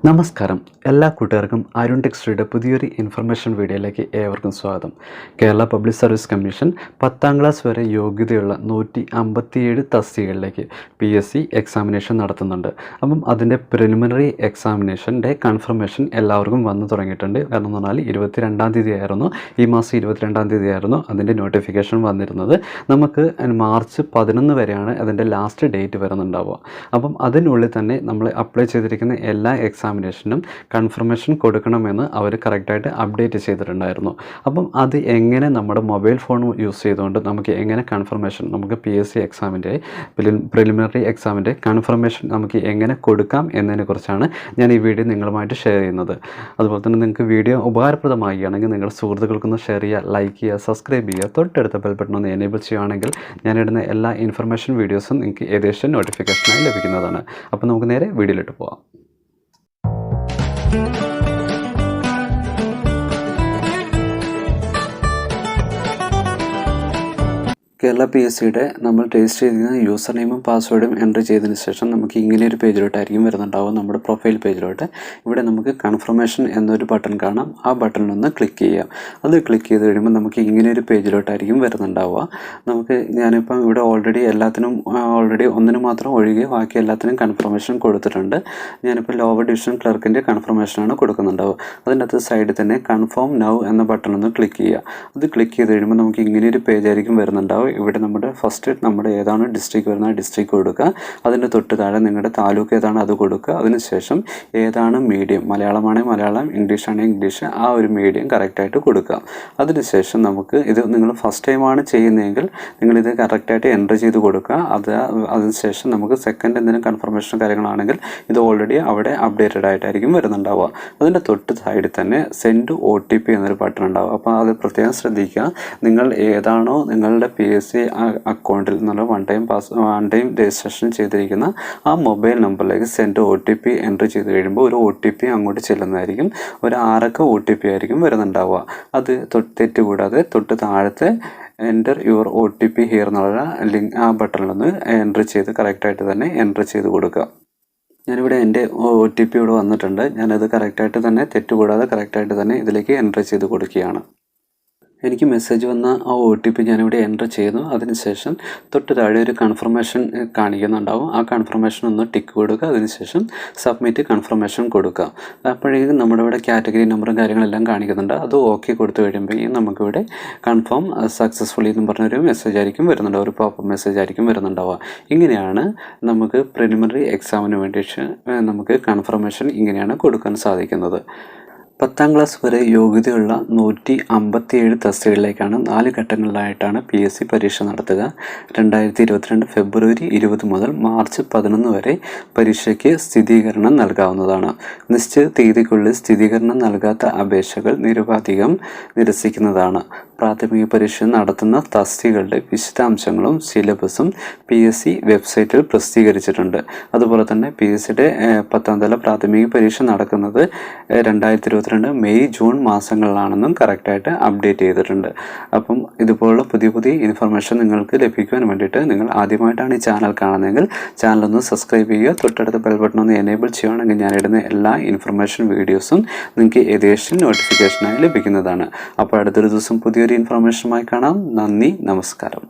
നമസ്കാരം, എല്ലാ കൂട്ടുകാർക്കും അരുൺ ടെക്സ്റ്ററിയുടെ പുതിയൊരു ഇൻഫർമേഷൻ വീഡിയോയിലേക്ക് ഏവർക്കും സ്വാഗതം. Kerala public service commission 10ാം class വരെ യോഗ്യതയുള്ള 157 തസ്തികകളിലേക്ക് PSC എക്സാമിനേഷൻ നടത്തുന്നുണ്ട്. അപ്പം അതിൻ്റെ പ്രിലിമിനറി എക്സാമിനേഷൻ്റെ കൺഫർമേഷൻ എല്ലാവർക്കും വന്നു തുടങ്ങിയിട്ടുണ്ട്. കാരണം എന്ന് പറഞ്ഞാൽ 22-ാം തീയതി ആയിരുന്നു, ഈ മാസം 22-ാം തീയതി ആയിരുന്നു അതിൻ്റെ നോട്ടിഫിക്കേഷൻ വന്നിരുന്നത്. നമുക്ക് മാർച്ച് 11 വരെയാണ് അതിൻ്റെ ലാസ്റ്റ് ഡേറ്റ് വരുന്നുണ്ടാവുക. അപ്പം അതിനുള്ളിൽ തന്നെ നമ്മൾ അപ്ലൈ ചെയ്തിരിക്കുന്ന എല്ലാ എക്സാമിനേഷനും കൺഫർമേഷൻ കൊടുക്കണമെന്ന് അവർ കറക്റ്റായിട്ട് അപ്ഡേറ്റ് ചെയ്തിട്ടുണ്ടായിരുന്നു. അപ്പം അത് എങ്ങനെ നമ്മുടെ മൊബൈൽ ഫോൺ യൂസ് ചെയ്തുകൊണ്ട് നമുക്ക് എങ്ങനെ കൺഫർമേഷൻ നമുക്ക് PSC എക്സാമിൻ്റെ പ്രിലിമിനറി എക്സാമിൻ്റെ കൺഫർമേഷൻ നമുക്ക് എങ്ങനെ കൊടുക്കാം എന്നതിനെക്കുറിച്ചാണ് ഞാൻ ഈ വീഡിയോ നിങ്ങളുമായിട്ട് ഷെയർ ചെയ്യുന്നത്. അതുപോലെ തന്നെ നിങ്ങൾക്ക് വീഡിയോ ഉപകാരപ്രദമാകുകയാണെങ്കിൽ നിങ്ങളുടെ സുഹൃത്തുക്കൾക്കൊന്ന് ഷെയർ ചെയ്യുക, ലൈക്ക് ചെയ്യുക, സബ്സ്ക്രൈബ് ചെയ്യുക, തൊട്ടടുത്ത ബെൽ ബട്ടൺ ഒന്ന് എനേബിൾ ചെയ്യുകയാണെങ്കിൽ ഞാനിടുന്ന എല്ലാ ഇൻഫർമേഷൻ വീഡിയോസും നിങ്ങൾക്ക് ഏകദേശം നോട്ടിഫിക്കേഷനായി ലഭിക്കുന്നതാണ്. അപ്പോൾ നമുക്ക് നേരെ വീഡിയോയിലോട്ട് പോകാം. കേരള PSCയുടെ നമ്മൾ രജിസ്റ്റർ ചെയ്തിരുന്ന യൂസർ നെയിമും പാസ്വേഡും എൻ്റർ ചെയ്തതിന് ശേഷം നമുക്ക് ഇങ്ങനെ ഒരു പേജിലോട്ടായിരിക്കും വരുന്നുണ്ടാവും, നമ്മുടെ പ്രൊഫൈൽ പേജിലോട്ട്. ഇവിടെ നമുക്ക് കൺഫർമേഷൻ എന്നൊരു ബട്ടൺ കാണാം. ആ ബട്ടണിലൊന്ന് ക്ലിക്ക് ചെയ്യാം. അത് ക്ലിക്ക് ചെയ്ത് കഴിയുമ്പോൾ നമുക്ക് ഇങ്ങനെ ഒരു പേജിലോട്ടായിരിക്കും വരുന്നുണ്ടാവുക. ഞാനിപ്പം ഇവിടെ ഓൾറെഡി ഒന്നിന് മാത്രം ഒഴികെ ബാക്കി എല്ലാത്തിനും കൺഫർമേഷൻ കൊടുത്തിട്ടുണ്ട്. ഞാനിപ്പോൾ ലോവർ ഡിവിഷൻ ക്ലർക്കിൻ്റെ കൺഫർമേഷനാണ് കൊടുക്കുന്നുണ്ടാവുക. അതിൻ്റെ അകത്ത് സൈഡിൽ തന്നെ കൺഫേം നൗ എന്ന ബട്ടണൊന്ന് ക്ലിക്ക് ചെയ്യുക. അത് ക്ലിക്ക് ചെയ്ത് കഴിയുമ്പോൾ നമുക്ക് ഇങ്ങനെ ഒരു പേജായിരിക്കും വരുന്നുണ്ടാവുക. ഇവിടെ നമ്മുടെ ഏതാണ് ഡിസ്ട്രിക്ട് വരുന്നത് ആ ഡിസ്ട്രിക്ട് കൊടുക്കുക. അതിൻ്റെ തൊട്ട് താഴെ നിങ്ങളുടെ താലൂക്ക് ഏതാണ് അത് കൊടുക്കുക. അതിനുശേഷം ഏതാണ് മീഡിയം, മലയാളമാണെങ്കിൽ മലയാളം, ഇംഗ്ലീഷ് ആണെങ്കിൽ ഇംഗ്ലീഷ്, ആ ഒരു മീഡിയം കറക്റ്റായിട്ട് കൊടുക്കുക. അതിനുശേഷം നമുക്ക് ഇത് നിങ്ങൾ ഫസ്റ്റ് ടൈമാണ് ചെയ്യുന്നതെങ്കിൽ നിങ്ങളിത് കറക്റ്റായിട്ട് എൻ്റർ ചെയ്ത് കൊടുക്കുക. അതിനുശേഷം നമുക്ക് സെക്കൻഡ് എന്തെങ്കിലും കൺഫർമേഷൻ കാര്യങ്ങളാണെങ്കിൽ ഇത് ഓൾറെഡി അവിടെ അപ്ഡേറ്റഡ് ആയിട്ടായിരിക്കും വരുന്നുണ്ടാവുക. അതിൻ്റെ തൊട്ട് സൈഡിൽ തന്നെ സെൻഡ് OTP എന്നൊരു ബട്ടൺ ഉണ്ടാവും. അപ്പോൾ അത് പ്രത്യേകം ശ്രദ്ധിക്കുക. നിങ്ങൾ ഏതാണോ നിങ്ങളുടെ PSC അക്കൗണ്ടിൽ നിന്നുള്ള വൺ ടൈം രജിസ്ട്രേഷൻ ചെയ്തിരിക്കുന്ന ആ മൊബൈൽ നമ്പറിലേക്ക് സെൻഡ് OTP എൻ്റർ ചെയ്ത് കഴിയുമ്പോൾ ഒരു OTP അങ്ങോട്ട് ചെല്ലുന്നതായിരിക്കും. ഒരു 6 അക്ക OTP ആയിരിക്കും വരുന്നുണ്ടാവുക. അത് തെറ്റുകൂടാതെ തൊട്ട് താഴത്തെ എൻ്റർ യുവർ OTP ഹിയർ എന്നുള്ള ലിങ്ക് ആ ബട്ടണിലൊന്ന് എൻ്റർ ചെയ്ത് കറക്റ്റായിട്ട് തന്നെ എൻ്റർ ചെയ്ത് കൊടുക്കുക. ഞാനിവിടെ എൻ്റെ OTP ഇവിടെ വന്നിട്ടുണ്ട്. ഞാനത് കറക്റ്റായിട്ട് തന്നെ തെറ്റുകൂടാതെ കറക്റ്റായിട്ട് തന്നെ ഇതിലേക്ക് എൻ്റർ ചെയ്ത് കൊടുക്കുകയാണ്. എനിക്ക് മെസ്സേജ് വന്ന ആ OTP ഞാനിവിടെ എൻ്റർ ചെയ്തു. അതിനുശേഷം തൊട്ട് താഴെ ഒരു കൺഫർമേഷൻ കാണിക്കുന്നുണ്ടാവും. ആ കൺഫർമേഷൻ ഒന്ന് ടിക്ക് കൊടുക്കുക. അതിനുശേഷം സബ്മിറ്റ് കൺഫർമേഷൻ കൊടുക്കുക. അപ്പോഴേക്കും നമ്മുടെ ഇവിടെ കാറ്റഗറി നമ്പറും കാര്യങ്ങളെല്ലാം കാണിക്കുന്നുണ്ട്. അത് ഓക്കെ കൊടുത്തു കഴിയുമ്പോഴേക്കും നമുക്കിവിടെ കൺഫേം സക്സസ്ഫുള്ളി എന്ന് പറഞ്ഞൊരു മെസ്സേജ് ആയിരിക്കും വരുന്നുണ്ടാവുക, ഒരു പോപ്പപ്പ് മെസ്സേജ് ആയിരിക്കും വരുന്നുണ്ടാവുക. ഇങ്ങനെയാണ് നമുക്ക് പ്രിലിമിനറി എക്സാമിന് വേണ്ടിയിട്ട് നമുക്ക് കൺഫർമേഷൻ ഇങ്ങനെയാണ് കൊടുക്കാൻ സാധിക്കുന്നത്. 10ാം ക്ലാസ് വരെ യോഗ്യതയുള്ള 157 തസ്തികകളിലേക്കാണ് 4 ഘട്ടങ്ങളിലായിട്ടാണ് PSC പരീക്ഷ നടത്തുക. 2022 ഫെബ്രുവരി 20 മുതൽ മാർച്ച് 11 വരെ പരീക്ഷയ്ക്ക് സ്ഥിരീകരണം നൽകാവുന്നതാണ്. നിശ്ചിത തീയതിക്കുള്ളിൽ സ്ഥിരീകരണം നൽകാത്ത അപേക്ഷകൾ നിരുപാധികം നിരസിക്കുന്നതാണ്. പ്രാഥമിക പരീക്ഷ നടത്തുന്ന തസ്തികകളുടെ വിശദാംശങ്ങളും സിലബസും PSC വെബ്സൈറ്റിൽ പ്രസിദ്ധീകരിച്ചിട്ടുണ്ട്. അതുപോലെ തന്നെ PSCയുടെ 10ാം തല പ്രാഥമിക പരീക്ഷ നടക്കുന്നത് 2022 മെയ് ജൂൺ മാസങ്ങളിലാണെന്നും കറക്റ്റായിട്ട് അപ്ഡേറ്റ് ചെയ്തിട്ടുണ്ട്. അപ്പം ഇതുപോലുള്ള പുതിയ ഇൻഫർമേഷൻ നിങ്ങൾക്ക് ലഭിക്കുവാൻ വേണ്ടിയിട്ട് നിങ്ങൾ ആദ്യമായിട്ടാണ് ഈ ചാനൽ കാണുന്നതെങ്കിൽ ചാനലൊന്ന് സബ്സ്ക്രൈബ് ചെയ്യുക. തൊട്ടടുത്ത ബെൽ ബട്ടൺ ഒന്ന് എനേബിൾ ചെയ്യുകയാണെങ്കിൽ ഞാനിടുന്ന എല്ലാ ഇൻഫർമേഷൻ വീഡിയോസും നിങ്ങൾക്ക് ഏകദേശം നോട്ടിഫിക്കേഷനായി ലഭിക്കുന്നതാണ്. അപ്പോൾ അടുത്തൊരു ദിവസം പുതിയൊരു ഇൻഫർമേഷനുമായി കാണാം. നന്ദി, നമസ്കാരം.